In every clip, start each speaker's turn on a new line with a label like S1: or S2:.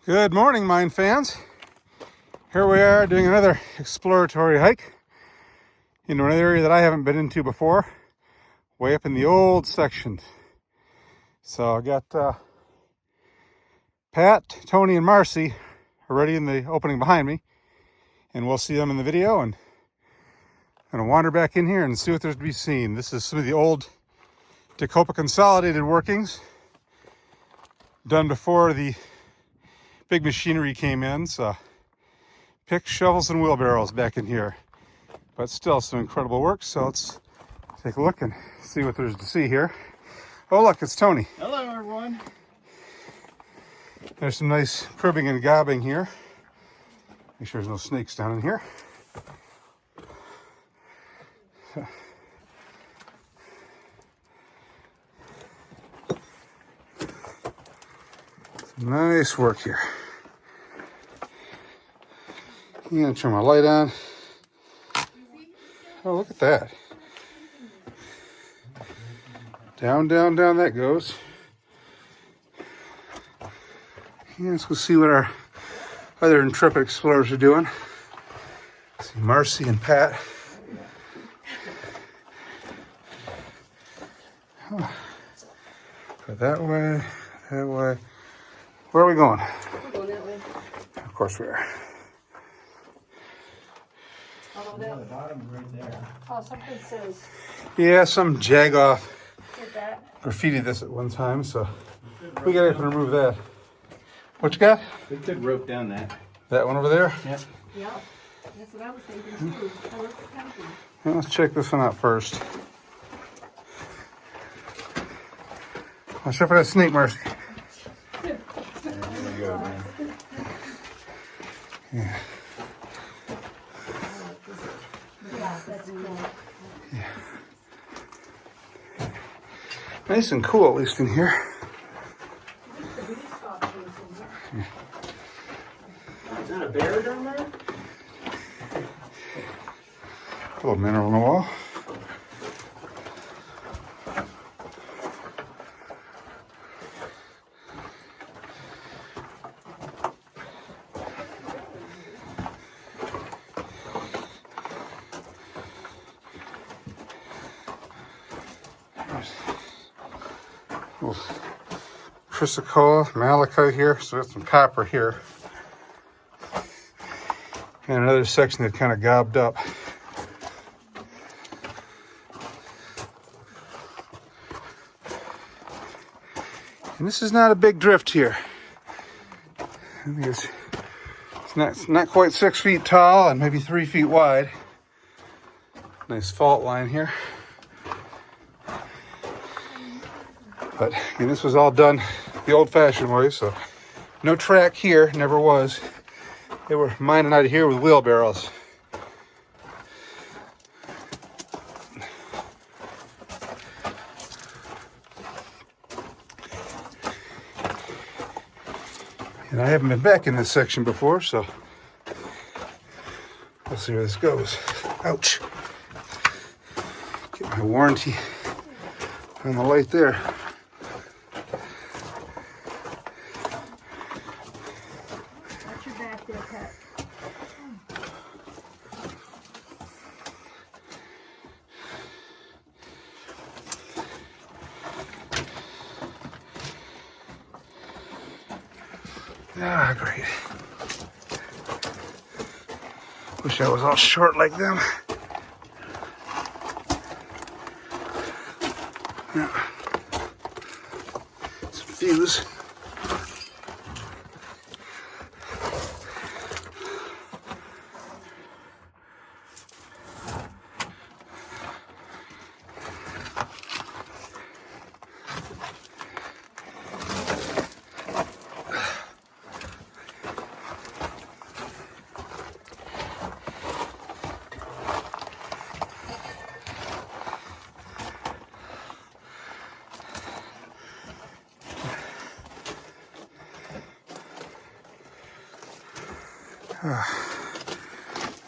S1: Good morning, mine fans. Here we are doing another exploratory hike into an area that I haven't been into before, way up in the old section. So I got Pat, Tony, and Marcie already in the opening behind me, and we'll see them in the video. And I'm gonna wander back in here and see what there's to be seen. This is some of the old Tecopa consolidated workings done before the big machinery came in. So picks, shovels, and wheelbarrows back in here, but still some incredible work. So let's take a look and see what there's to see here. Oh look, it's Tony.
S2: Hello everyone.
S1: There's some nice cribbing and gobbing here. Make sure there's no snakes down in here. Some nice work here. I'm gonna turn my light on. Oh, look at that. Down, down, down that goes. Yeah, let's go see what our other intrepid explorers are doing. See Marcie and Pat. Oh. Go that way, that way. Where are we going?
S3: We're going that way.
S1: Of course we are.
S2: The bottom right there.
S3: Oh, something says
S1: Yeah, some jagoff
S3: did that.
S1: graffitied this at one time, so we gotta remove that. What you got?
S2: We could rope down that.
S1: That one over there?
S2: Yep.
S3: Yeah, that's what I was thinking too. I looked at something.
S1: Well, let's check this one out first. Watch out for that snake, Marcie.
S2: There we go, man.
S1: Yeah.
S3: Yeah, that's cool.
S1: Nice and cool, at least in here.
S2: Is that a bear down there?
S1: A little mineral on the wall. Little chrysocolla, malachite here, so there's some copper here. And another section that kind of gobbed up. And this is not a big drift here. I think it's not quite 6 feet tall and maybe 3 feet wide. Nice fault line here. But again, this was all done the old-fashioned way, so no track here, never was. They were mining out of here with wheelbarrows. And I haven't been back in this section before, so we'll see where this goes. Ouch. Get my warranty on the light there.
S3: Watch your back there, Pat.
S1: Ah, great. Wish I was all short like them. Yeah. Some fuse.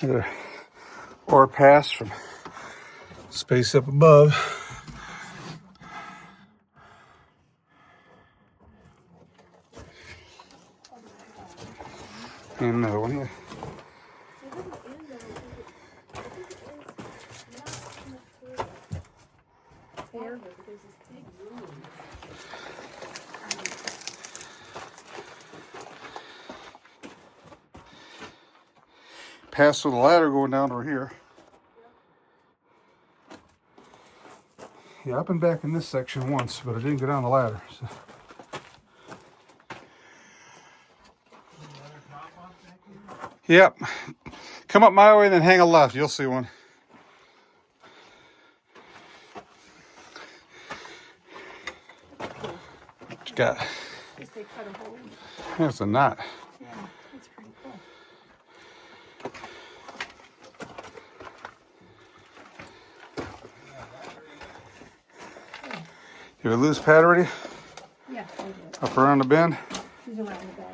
S1: Another ore pass from space up above. And another one here.
S3: There, but there's this big room.
S1: Pass through the ladder going down over here. Yeah, I've been back in this section once, but I didn't get on the ladder. So. Yep. Come up my way and then hang a left. You'll see one. What you got?
S3: Guess they cut a hole.
S1: That's a knot.
S3: Yeah, that's pretty cool.
S1: You have a loose pad already?
S3: Yeah, I did.
S1: Up around the bend?
S3: She's around the bag.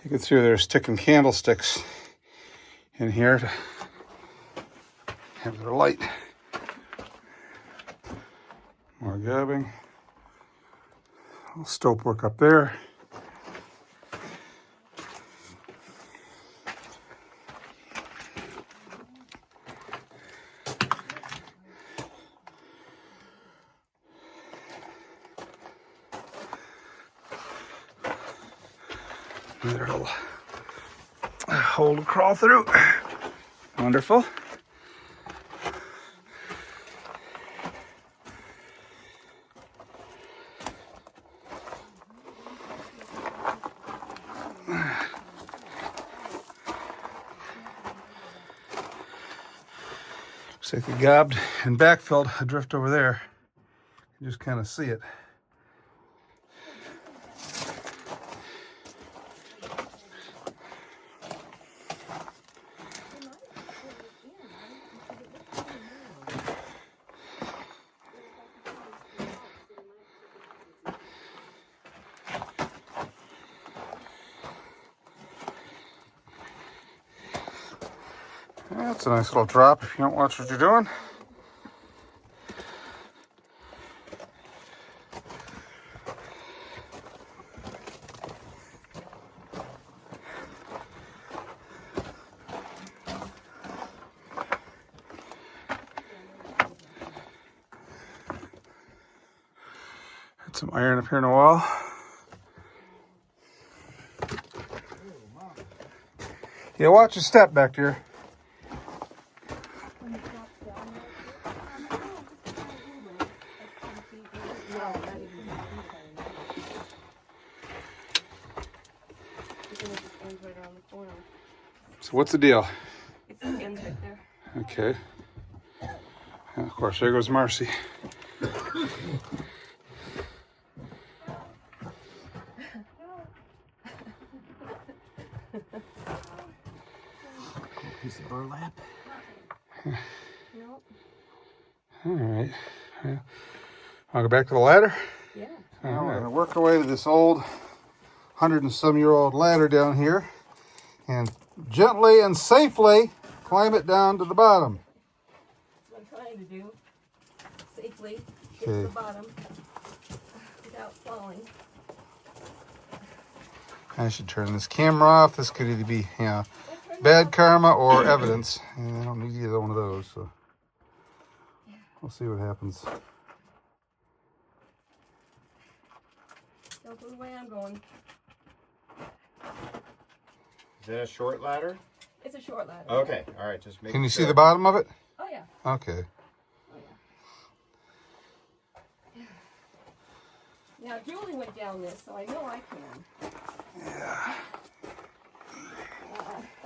S1: You can see they're sticking candlesticks in here to have their light. More gabbing. A little stope work up there. Another little hole to crawl through. Wonderful. Looks like they gobbed and backfilled a drift over there. You just kind of see it. That's a nice little drop if you don't watch what you're doing. Had some iron up here in the wall. Yeah, watch your step back there. So what's the deal?
S3: It's the ends right there.
S1: Okay. And of course, there goes Marcie.
S2: Piece of burlap.
S3: Nope.
S1: All right. Yeah. I'll go back to the ladder.
S3: Yeah.
S1: Now we're going to work our way to this old 100-and-some-year-old ladder down here and gently and safely climb it down to the bottom.
S3: That's what I'm trying to do. Safely get to
S1: Okay.
S3: the bottom without falling.
S1: I should turn this camera off. This could either be, bad karma or evidence. And I don't need either one of those, so we'll see what happens.
S3: Don't go the way I'm going.
S2: Is that a short ladder?
S3: It's a short ladder.
S2: Okay, all right, just make
S1: Can you see the bottom of it?
S3: Oh yeah.
S1: Okay.
S3: Oh yeah. Now Julie went down this, so I know I can.
S1: Yeah.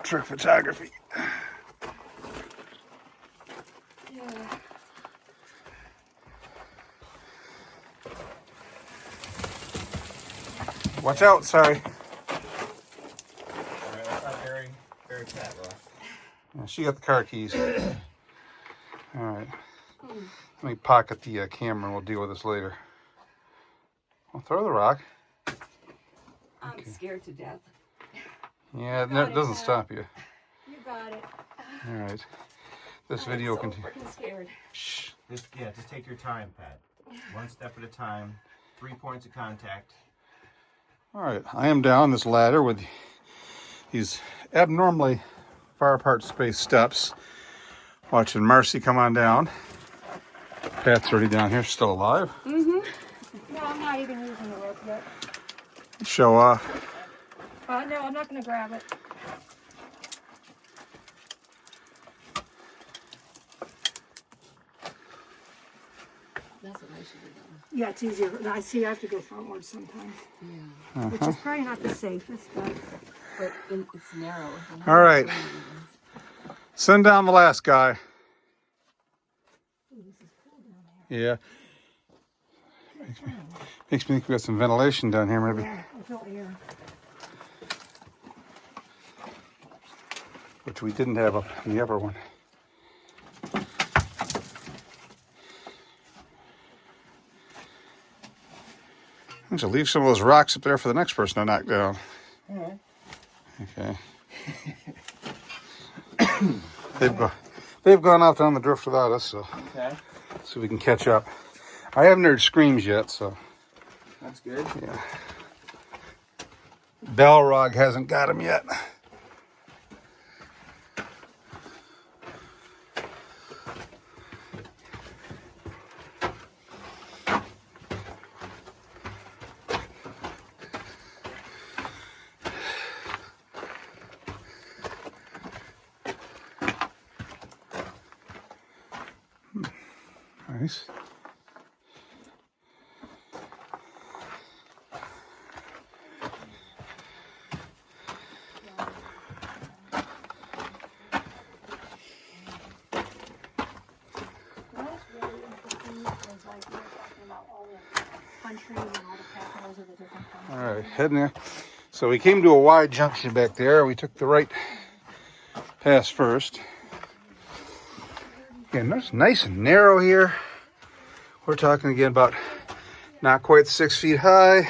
S1: Trick photography.
S3: Yeah.
S1: Watch out, sorry.
S2: All right, that's not very fat, Ross.
S1: Yeah, she got the car keys. All right. Let me pocket the camera and we'll deal with this later. Well, throw the rock.
S3: I'm scared to death.
S1: Yeah, it doesn't stop you.
S3: You got it.
S1: All right. This
S3: I'm
S1: video
S3: so
S1: continues.
S3: freaking scared.
S1: Shh.
S2: Just take your time, Pat. One step at a time. 3 points of contact.
S1: All right, I am down this ladder with these abnormally far apart spaced steps. Watching Marcie come on down. Pat's already down here, still alive.
S3: No, I'm not even using the rope yet.
S1: Show off.
S3: No, I'm not going to grab it. That's what I should have done.
S4: Yeah, it's easier. I see I have to go frontwards sometimes,
S3: Yeah.
S4: which is probably not the safest, but
S3: But it's narrow.
S1: All right. Send down the last guy. Yeah. Makes me think we got some ventilation down here, maybe.
S4: yeah, I feel air.
S1: Which we didn't have up in the upper one. I should leave some of those rocks up there for the next person to knock down. Okay. They've gone off down the drift without us, so
S2: Okay.
S1: see if we can catch up. I haven't heard screams yet, so
S2: That's good.
S1: yeah. Balrog hasn't got him yet. Nice.
S4: What's really interesting is like we were talking about all the countries and all the capitals of the different countries.
S1: All right, heading there. So we came to a wide junction back there. We took the right pass first. Again, it's nice and narrow here. We're talking again about not quite 6 feet high,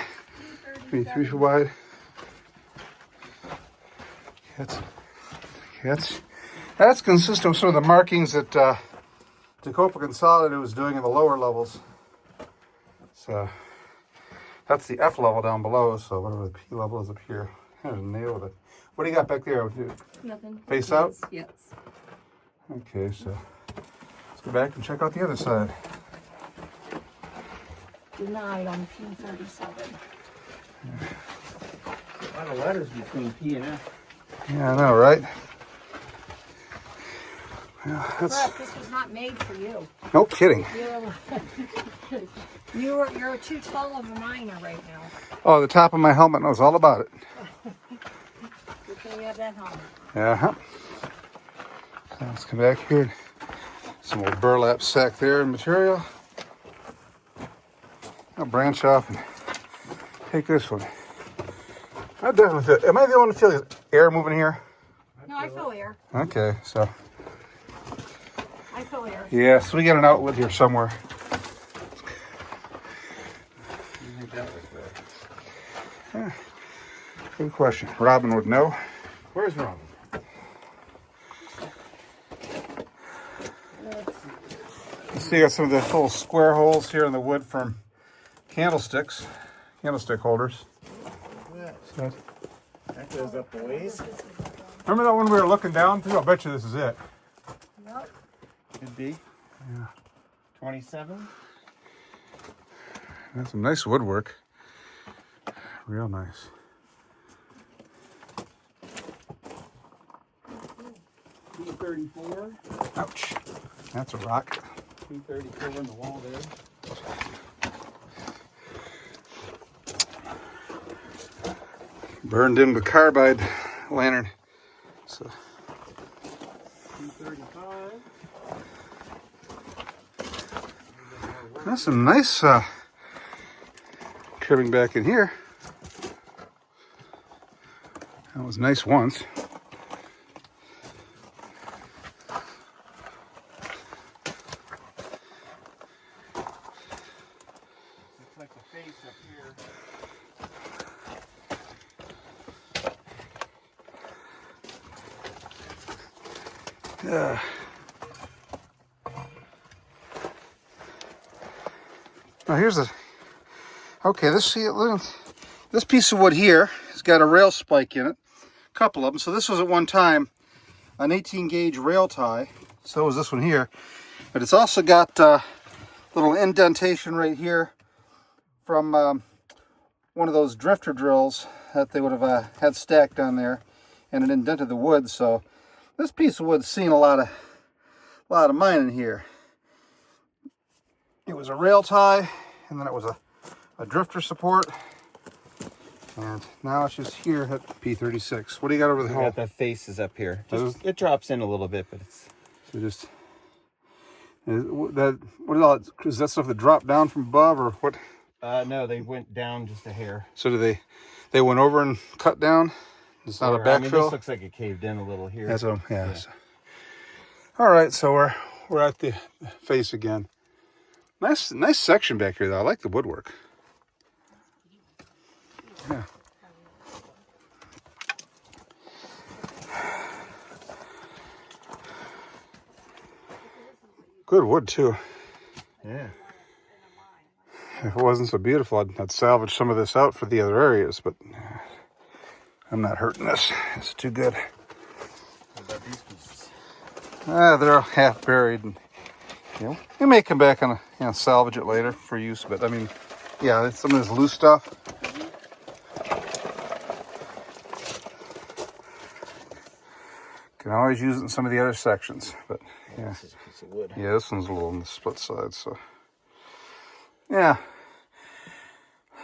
S1: maybe 3 feet wide. That's consistent with some of the markings that Tecopa Consolidated was doing in the lower levels. So that's the F level down below, so whatever the P level is up here. I nailed it. What do you got back there?
S3: Nothing.
S1: Face out?
S3: Yes.
S1: Okay, so let's go back and check out the other side.
S3: Denied on P37.
S2: A lot of letters between P and F.
S1: Yeah, I know, right? Yeah,
S3: Brett, this was not made for you.
S1: no kidding.
S3: You're too tall of a miner right now.
S1: Oh, the top of my helmet knows all about it.
S3: Good thing you have that helmet.
S1: Uh-huh. So let's come back here. Some old burlap sack there and material. I'll branch off and take this one. I definitely feel, am I the only one that feels air moving here?
S3: No, I feel air.
S1: Okay, so
S3: I feel air.
S1: yeah, so we got an outlet here somewhere.
S2: I think that was good.
S1: Good question. Robin would know.
S2: Where's Robin?
S1: You see, got some of the little square holes here in the wood from candlestick holders. So,
S2: That goes up a ways.
S1: remember that one we were looking down through? I'll bet you this is it.
S3: Yep.
S2: Could be.
S1: Yeah.
S2: 27.
S1: That's some nice woodwork. Real nice.
S2: P34.
S1: Ouch. That's a rock.
S2: P34 in the wall there.
S1: Burned in with carbide lantern. So
S2: P35.
S1: that's some nice cribbing back in here. That was nice once.
S2: like the face up here.
S1: Yeah. Now here's a. Okay, this piece of wood here has got a rail spike in it, a couple of them. So this was at one time an 18 gauge rail tie. So was this one here, but it's also got a little indentation right here from one of those drifter drills that they would have had stacked on there, and it indented the wood. So this piece of wood's seen a lot of mining here. It was a rail tie, and then it was a drifter support, and now it's just here at P36. What do you got over the hole?
S2: The face is up here. It drops in a little bit, but it's
S1: So just that. What is all? Is that stuff that dropped down from above, or what?
S2: no, they went down just a hair.
S1: So do they went over and cut down? It's not a backfill.
S2: I mean, this looks like it caved in a little here.
S1: That's what. Yeah. So. All right, so we're at the face again. Nice section back here, though. I like the woodwork. Yeah. Good wood too.
S2: Yeah.
S1: If it wasn't so beautiful, I'd salvage some of this out for the other areas, but I'm not hurting this. It's too good.
S2: What about these pieces?
S1: They're half buried, and we may come back and salvage it later for use. But I mean, yeah, some of this loose stuff. Can always use it in some of the other sections, but yeah.
S2: This is a piece of wood.
S1: Yeah, this one's a little on the split side, so yeah.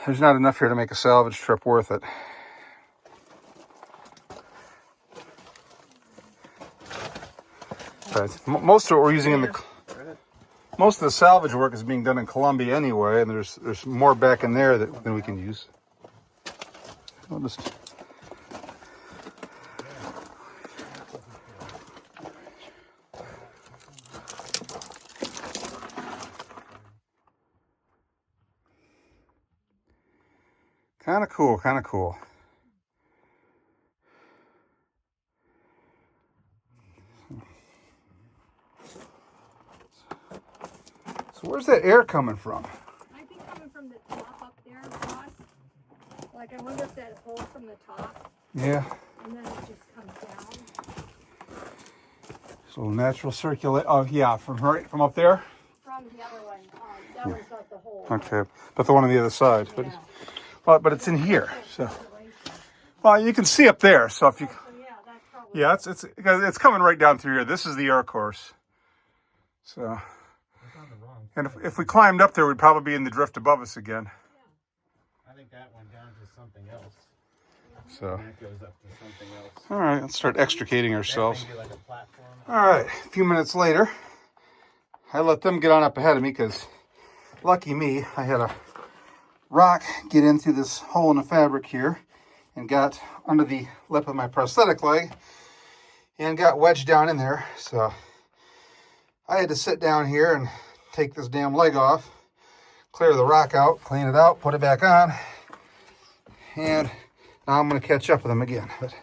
S1: There's not enough here to make a salvage trip worth it. But most of what we're using most of the salvage work is being done in Colombia anyway, and there's more back in there than we can use. I'll just. Kind of cool, kind of cool. So where's that air coming from?
S4: Might be coming from the top up there, Ross. Like, I wonder if that hole from the top,
S1: Yeah.
S4: and then it just comes down.
S1: So natural circulate. Oh yeah, from up there.
S4: From the other one. That one's got the hole.
S1: Okay, but the one on the other side.
S4: Yeah.
S1: But it's in here. So, well, you can see up there. So if you,
S4: So yeah, that's probably.
S1: yeah, it's coming right down through here. This is the air course. So, and if we climbed up there, we'd probably be in the drift above us again.
S2: I think that went down to something else.
S1: So,
S2: And that goes up to something else.
S1: all right, let's start extricating ourselves.
S2: Maybe like a platform.
S1: All right, a few minutes later, I let them get on up ahead of me because, lucky me, I had a rock get in through this hole in the fabric here and got under the lip of my prosthetic leg and got wedged down in there. So I had to sit down here and take this damn leg off, clear the rock out, clean it out, put it back on, and now I'm going to catch up with them again. But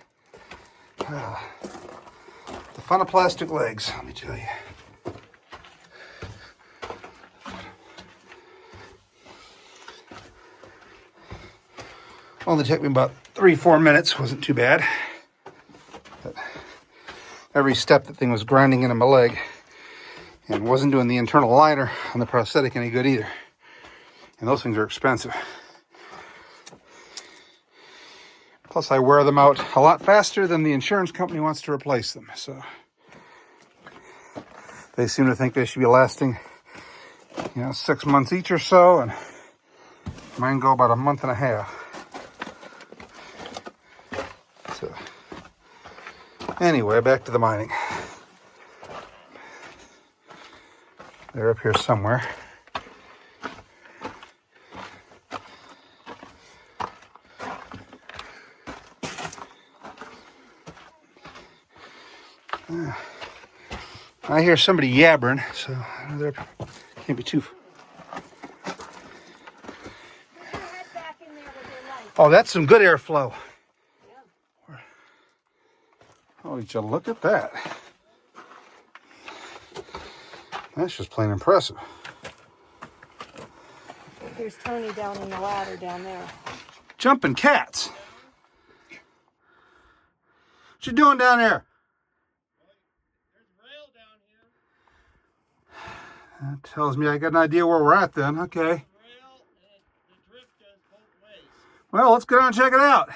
S1: the fun of plastic legs, let me tell you. Only took me about 3-4 minutes, wasn't too bad. But every step, that thing was grinding into my leg and wasn't doing the internal liner on the prosthetic any good either. And those things are expensive. Plus, I wear them out a lot faster than the insurance company wants to replace them. So they seem to think they should be lasting, 6 months each or so, and mine go about a month and a half. So anyway, back to the mining. They're up here somewhere. I hear somebody yabbering, so there can't be too. Oh, that's some good airflow.
S4: Yeah.
S1: Oh, would you look at that? That's just plain impressive.
S4: Here's Tony down in the ladder down there.
S1: Jumping cats. What you doing down there? That tells me I got an idea where we're at then. Okay. Well, let's go down and check it out.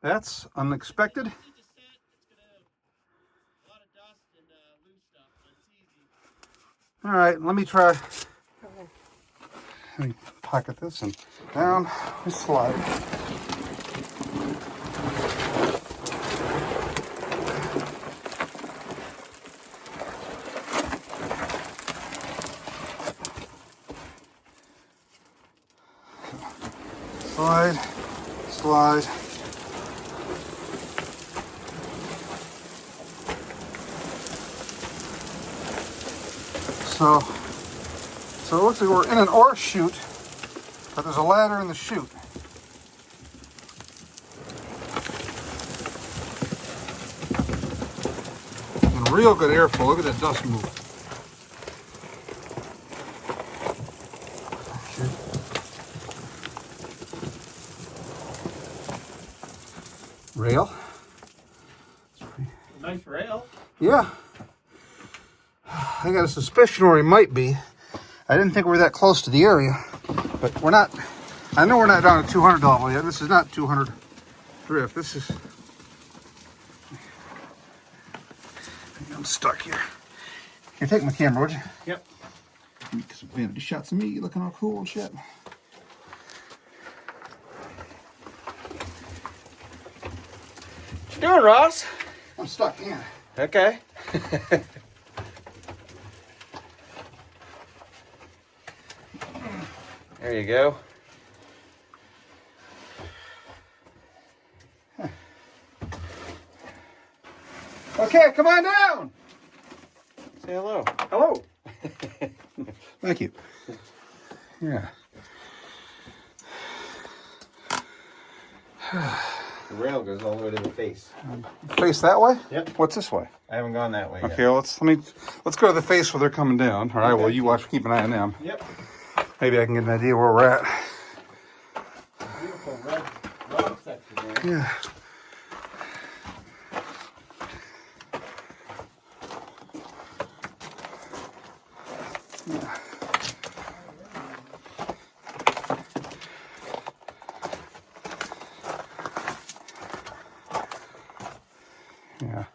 S1: That's unexpected. All right, let me try. Let me pocket this and down we slide. Slide, slide. So it looks like we're in an ore chute, but there's a ladder in the chute. And real good airflow. Look at that dust move. Rail.
S2: Nice rail.
S1: Yeah. I got a suspicion where he might be. I didn't think we were that close to the area, but we're not. I know we're not down at 200 level yet. This is not 200 drift. This is. I'm stuck here. Here, take my camera, would you?
S2: Yep.
S1: Get some vanity shots of me looking all cool and shit.
S2: What you doing, Ross?
S1: I'm stuck in.
S2: Okay. There you go.
S1: Okay, come on down.
S2: Say hello.
S1: Hello. Thank you. Yeah.
S2: The rail goes all the way to the face.
S1: Face that way?
S2: Yep.
S1: What's this way?
S2: I haven't gone that way yet.
S1: Okay, let's go to the face where they're coming down. All right, well, you watch, keep an eye on them.
S2: Yep.
S1: Maybe I can get an idea where we're at.
S2: Beautiful red rock section there.
S1: Yeah. Yeah. A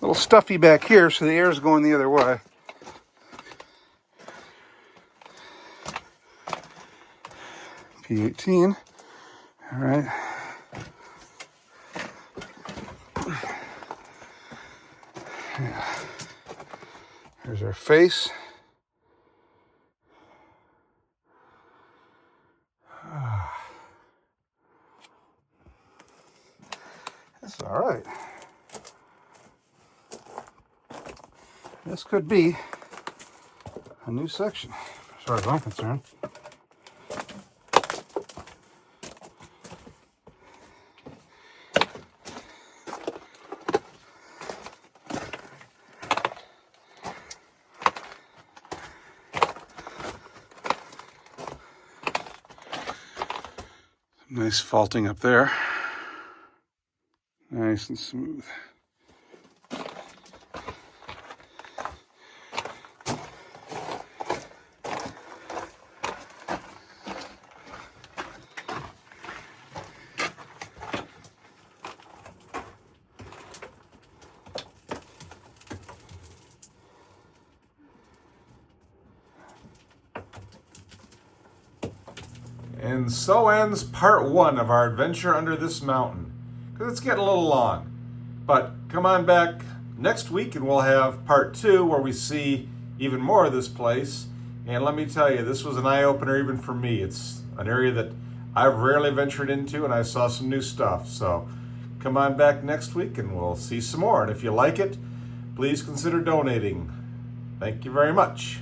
S1: little stuffy back here, so the air's going the other way. P18. All right. Yeah. Here's our face. That's all right. This could be a new section, as far as I'm concerned. Nice faulting up there. Nice and smooth.
S5: And so ends part one of our adventure under this mountain, because it's getting a little long. But come on back next week and we'll have part two where we see even more of this place. And let me tell you, this was an eye-opener even for me. It's an area that I've rarely ventured into, and I saw some new stuff. So come on back next week and we'll see some more. And if you like it, please consider donating. Thank you very much.